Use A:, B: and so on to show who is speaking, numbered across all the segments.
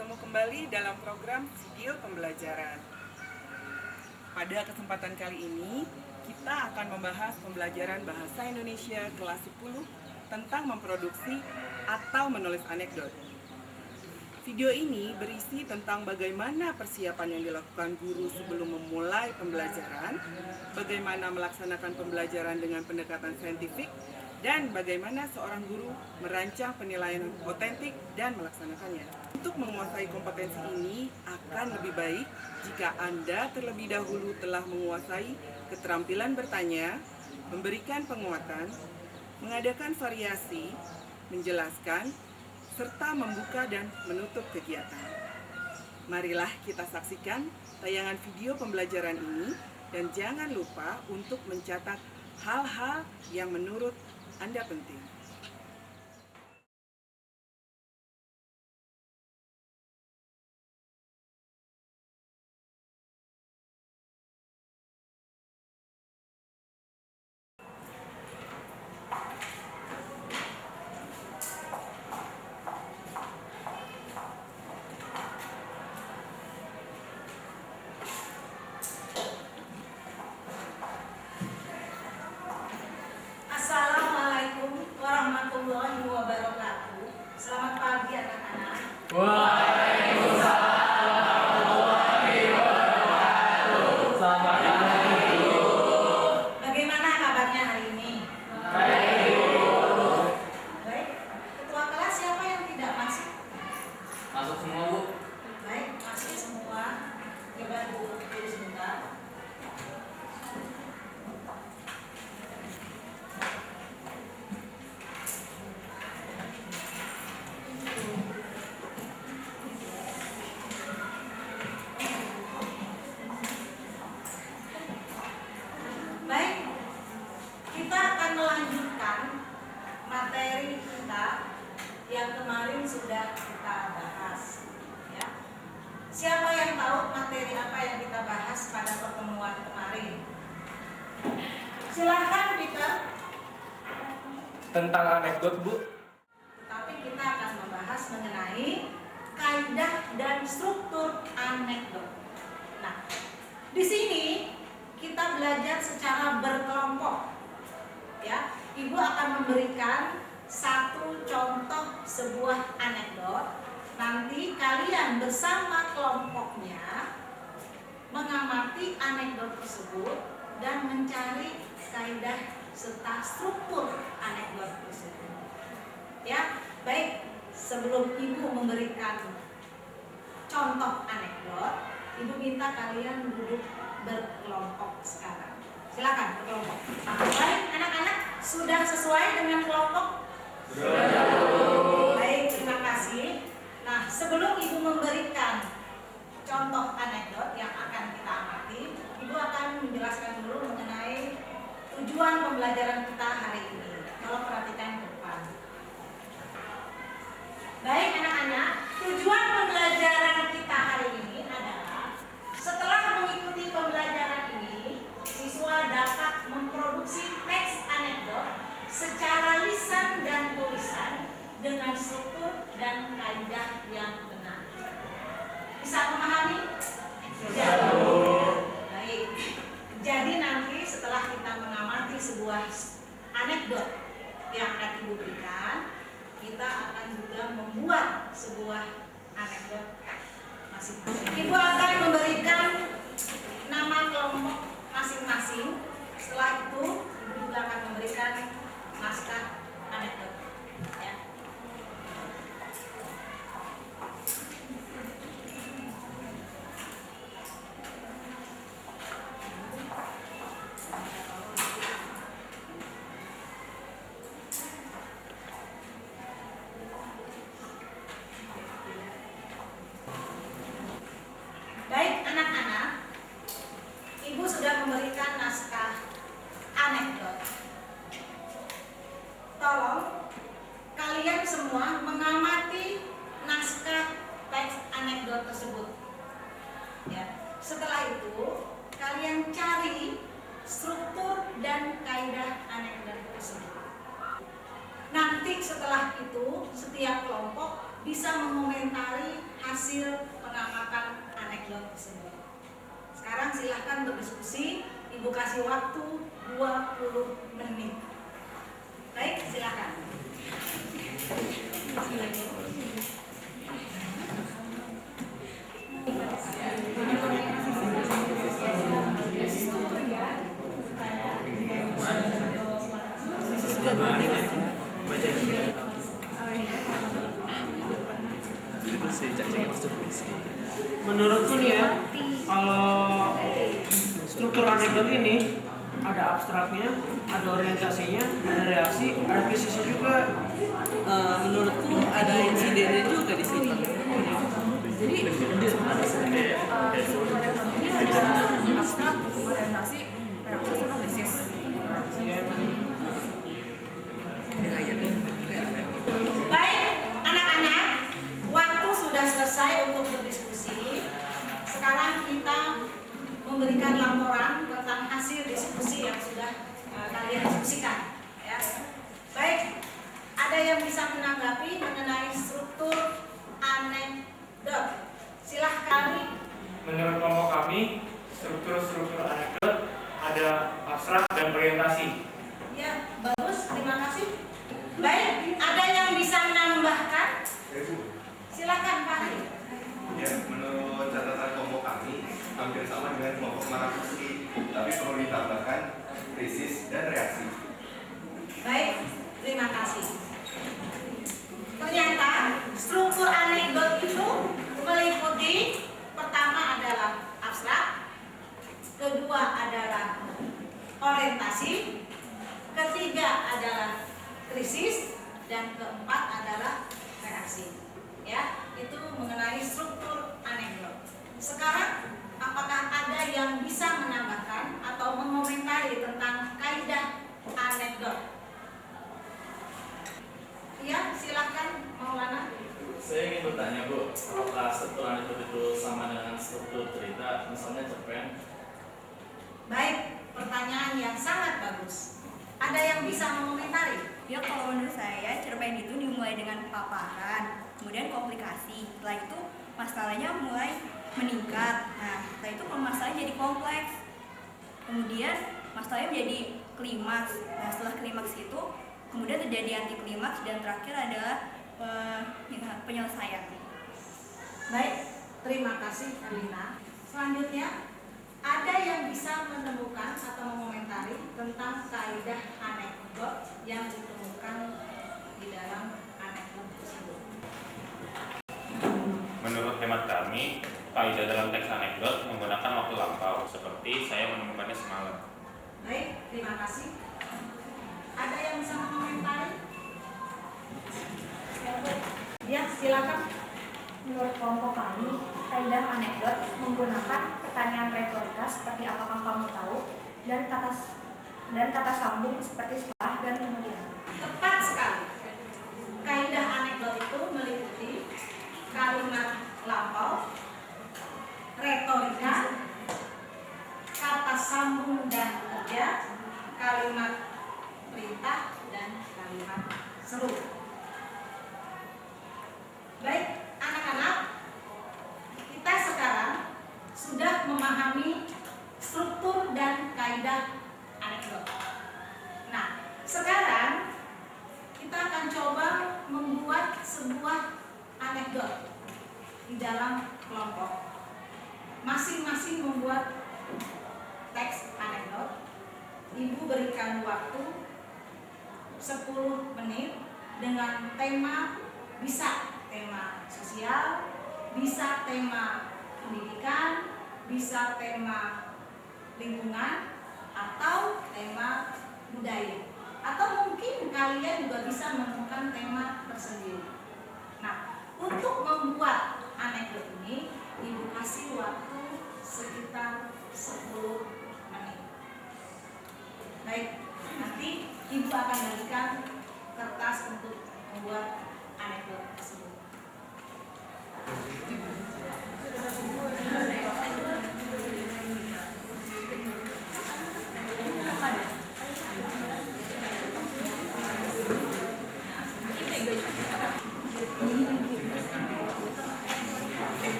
A: bertemu kembali dalam program video pembelajaran. Pada kesempatan kali ini, kita akan membahas pembelajaran Bahasa Indonesia kelas 10 tentang memproduksi atau menulis anekdot. Video ini berisi tentang bagaimana persiapan yang dilakukan guru sebelum memulai pembelajaran, bagaimana melaksanakan pembelajaran dengan pendekatan saintifik, dan bagaimana seorang guru merancang penilaian otentik dan melaksanakannya. Untuk menguasai kompetensi ini akan lebih baik jika Anda terlebih dahulu telah menguasai keterampilan bertanya, memberikan penguatan, mengadakan variasi, menjelaskan, serta membuka dan menutup kegiatan. Marilah kita saksikan tayangan video pembelajaran ini dan jangan lupa untuk mencatat hal-hal yang menurut Anda penting.
B: Assalamualaikum warahmatullahi wabarakatuh. Selamat pagi anak-anak.
C: Waalaikumsalam warahmatullahi wabarakatuh. Selamat pagi.
B: Bagaimana kabarnya hari ini?
C: Baik, Bu.
B: Baik. Ketua kelas siapa yang tidak masuk?
C: Masuk semua, Bu.
B: Baik, masuk semua. Coba dulu sebentar. Baik, kita akan melanjutkan materi kita yang kemarin sudah kita bahas. Ya. Siapa yang tahu materi apa yang kita bahas pada pertemuan kemarin? Silahkan Peter.
C: Tentang anekdot, Bu.
B: Tapi kita akan membahas mengenai kaidah dan struktur anekdot. Nah, di sini kita belajar secara berkelompok. Ya, Ibu akan memberikan satu contoh sebuah anekdot. Nanti kalian bersama kelompoknya mengamati anekdot tersebut dan mencari kaidah serta struktur anekdot tersebut. Ya, baik. Sebelum Ibu memberikan contoh anekdot, Ibu minta kalian duduk berkelompok sekarang. Silakan berkelompok. Baik, anak-anak sudah sesuai dengan kelompok?
C: Sudah.
B: Baik, terima kasih. Nah, sebelum Ibu memberikan contoh anekdot yang akan kita amati, Ibu akan menjelaskan dulu mengenai tujuan pembelajaran kita hari ini. Kalau perhatikan ke depan. Baik anak-anak, tujuan pembelajaran kita hari ini adalah setelah mengikuti pembelajaran ini, siswa dapat memproduksi teks anekdot secara lisan dan tulisan dengan struktur dan kaidah yang benar. Bisa memahami?
C: Bisa.
B: Baik. Jadi nanti setelah kita mengamati sebuah anekdot yang akan Ibu berikan, kita akan juga membuat sebuah anekdot masing-masing. Ibu akan memberikan nama kelompok masing-masing. Setelah itu, Ibu juga akan memberikan naskah anekdot. Ya. Baik anak-anak, Ibu sudah memberikan naskah anekdot. anekdot tersebut. Sekarang silahkan berdiskusi, Ibu kasih waktu 20 menit. Baik, silahkan.
D: Menurutku nih ya, kalau struktur anekdot ini ada abstraknya, ada orientasinya, ada reaksi, ada krisisnya juga.
A: Menurutku ada insidennya juga di sini. Jadi ada abstrak, orientasi, reaksi sama krisis.
B: Baik, anak-anak, waktu sudah selesai untuk berdiskusi. Sekarang kita memberikan laporan tentang hasil diskusi yang sudah kalian diskusikan. Ya. Baik, ada yang bisa menanggapi mengenai struktur anekdot? Silahkan.
E: Menurut kelompok kami, struktur anekdot ada abstrak dan orientasi.
B: Ya, bagus, terima kasih. Baik, ada yang bisa menambahkan? Silakan Pak Hari.
F: Ya, menurut catatan kelompok kami hampir sama dengan kelompok Marakuski, tapi perlu ditambahkan krisis dan reaksi.
B: Baik, terima kasih. Ternyata struktur anekdot itu meliputi pertama adalah abstrak, kedua adalah orientasi, ketiga adalah krisis, dan keempat adalah reaksi. Ya, itu mengenai struktur anekdot. Sekarang apakah ada yang bisa menambahkan atau mengomentari tentang kaidah anekdot? Ya, silakan Maulana.
C: Saya ingin bertanya Bu, apakah struktur anekdot itu sama dengan struktur cerita, misalnya cerpen?
B: Baik, pertanyaan yang sangat bagus. Ada yang bisa mengomentari?
G: Ya, kalau menurut saya cerpen itu dimulai dengan paparan, kemudian komplikasi. Setelah itu masalahnya mulai meningkat. Nah, setelah itu masalahnya jadi kompleks. Kemudian masalahnya menjadi klimaks. Nah, setelah klimaks itu kemudian terjadi anti klimaks dan terakhir adalah penyelesaian.
B: Baik, terima kasih Alina. Selanjutnya, ada yang bisa menemukan atau mengomentari tentang kaidah anekdot yang ditemukan di dalam anekdot tersebut?
E: Menurut hemat kami, kaidah dalam teks anekdot menggunakan waktu lampau, seperti saya menemukannya semalam.
B: Baik, terima kasih. Ada yang bisa mengomentari? Ya, silakan.
H: Menurut kelompok kami, kaidah anekdot menggunakan pertanyaan retorika seperti apakah kamu tahu dan kata sambung seperti setelah dan kemudian.
B: Tepat sekali. Kaidah anekdot itu meliputi kalimat lampau, retorika, kata sambung dan kerja, kalimat perintah, dan kalimat seru. Baik, anak-anak, kita sekarang sudah memahami struktur dan kaidah anekdot. Nah, sekarang kita akan coba membuat sebuah anekdot di dalam kelompok. Masing-masing membuat teks anekdot. Ibu berikan waktu 10 menit dengan tema, bisa tema sosial, bisa tema pendidikan, bisa tema lingkungan, atau tema budaya. Atau mungkin kalian juga bisa menemukan tema tersendiri. Nah, untuk membuat anekdot ini, Ibu kasih waktu sekitar 10 menit. Baik, nanti Ibu akan berikan kertas untuk membuat anekdot tersebut.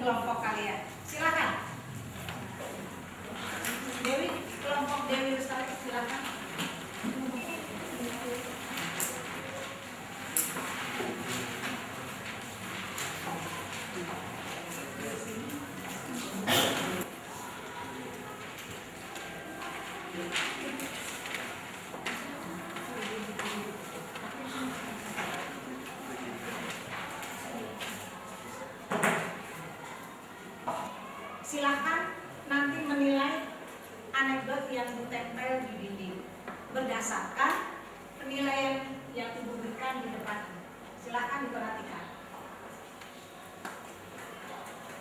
B: kelompok kalian. Silakan. Dewi, kelompok Dewi Lestari, silakan. Silahkan nanti menilai anekdot yang ditempel di dinding berdasarkan penilaian yang ibu berikan di depan. Silahkan diperhatikan.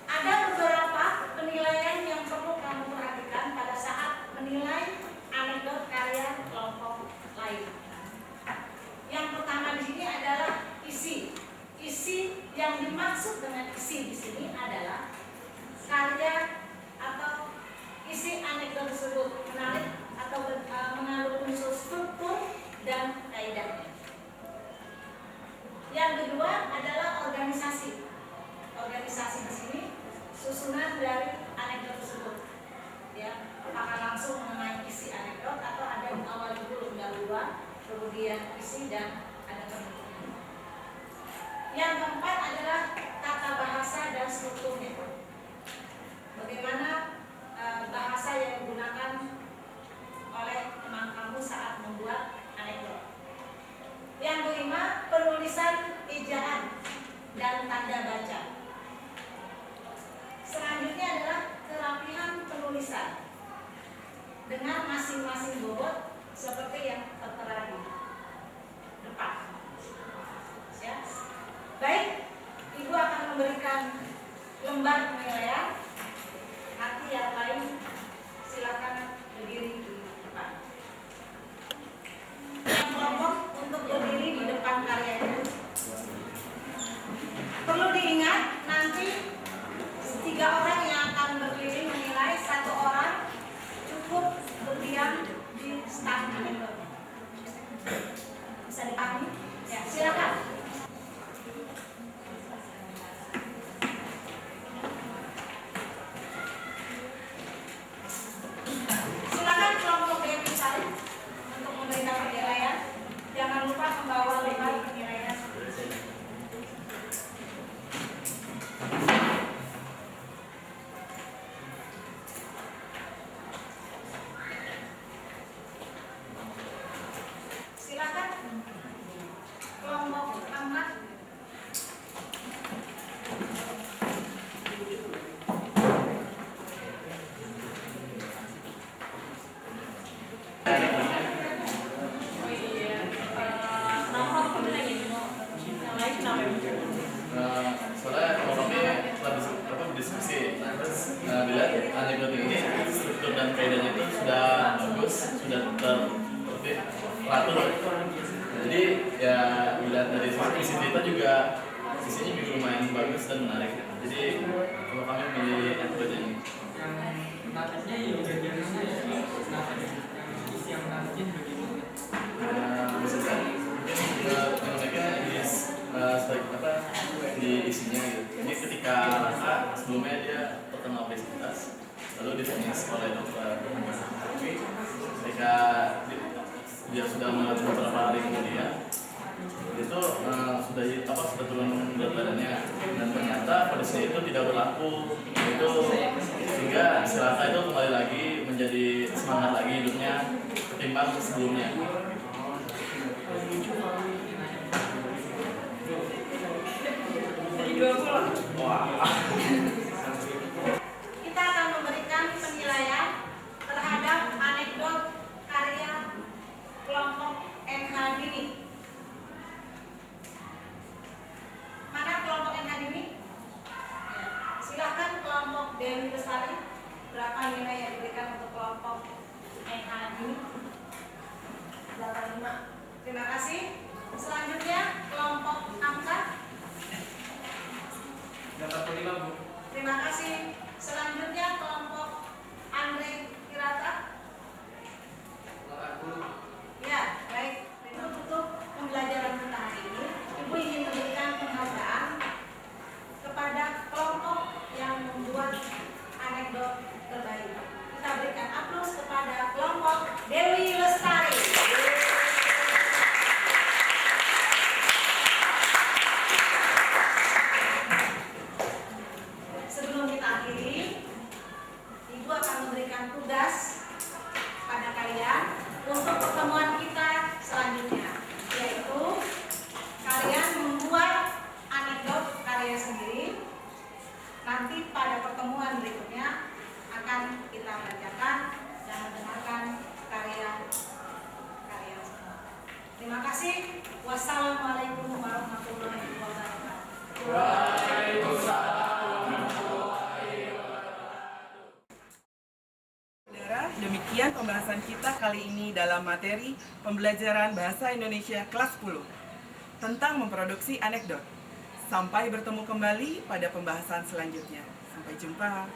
B: Ada beberapa penilaian yang perlu kamu perhatikan pada saat menilai anekdot karya kelompok lain. Yang pertama di sini adalah isi. Isi yang dimaksud dengan isi di sini adalah karya atau isi anekdot tersebut menarik atau mengandung unsur struktur dan kaidahnya. Yang kedua adalah organisasi. Organisasi di sini susunan dari anekdot tersebut. Ya, apakah langsung mengenai isi anekdot atau ada yang awal dulu pendahuluan, kemudian isi dan ada penutupnya. Yang keempat adalah tata bahasa dan strukturnya. Bagaimana bahasa yang digunakan oleh teman kamu saat membuat anekdot. Yang kelima, penulisan ejaan dan tanda baca. Selanjutnya adalah kerapihan penulisan dengan masing-masing bobot seperti yang tertera di depan. Ya. Baik, Ibu akan memberikan lembar penilaian. Nanti yang lain silakan berdiri di depan. Yang kelompok untuk berdiri di depan karyanya. Perlu diingat nanti 3 orang yang akan berkeliling menilai, 1 orang cukup berdiam di staf anekdot. Bisa dipahami? Ya, silakan. Silakan kelompok Dewi Sari untuk memberikan penilaian. Jangan lupa membawa lembar penilaian. Silakan kelompok Ahmad.
C: Soalnya kelompoknya setelah berdiskusi, terus dilihat anekdot ini struktur dan kaidahnya itu sudah bagus, sudah teratur. Jadi ya dilihat dari sisi cerita juga sisinya juga lumayan bagus dan menarik. Jadi kalau kami pilih anekdot ini. Misalkan menariknya di isinya gitu. Ini ketika sebelumnya dia terkena obesitas, lalu difonis oleh dokter. Ketika dia sudah mengalami beberapa hari kemudian, itu sudah turun berat badannya, dan ternyata kondisinya itu tidak berlaku. Itu sehingga si Raka itu kembali lagi menjadi semangat lagi hidupnya ketimbang sebelumnya.
B: Kita akan memberikan penilaian terhadap anekdot karya kelompok NH Dini. Mana kelompok NH Dini? Ya. Silakan kelompok Dewi Lestari. Berapa nilai yang diberikan untuk kelompok NH Dini? 85. Terima kasih. Selanjutnya kelompok Angka.
F: 85, Bu.
B: Terima kasih. Selanjutnya kelompok Andre Kirata.
F: 80.
B: Ya, baik. Untuk pembelajaran kita hari ini, Ibu ingin memberikan penghargaan kepada kelompok yang memberikan tugas pada kalian untuk pertemuan kita selanjutnya, yaitu kalian membuat anekdot karya sendiri. Nanti pada pertemuan berikutnya akan kita bacakan dan mendengarkan karya semua. Terima kasih. Wassalamualaikum warahmatullahi wabarakatuh.
A: Saudara, demikian pembahasan kita kali ini dalam materi pembelajaran Bahasa Indonesia kelas 10 tentang memproduksi anekdot. Sampai bertemu kembali pada pembahasan selanjutnya. Sampai jumpa.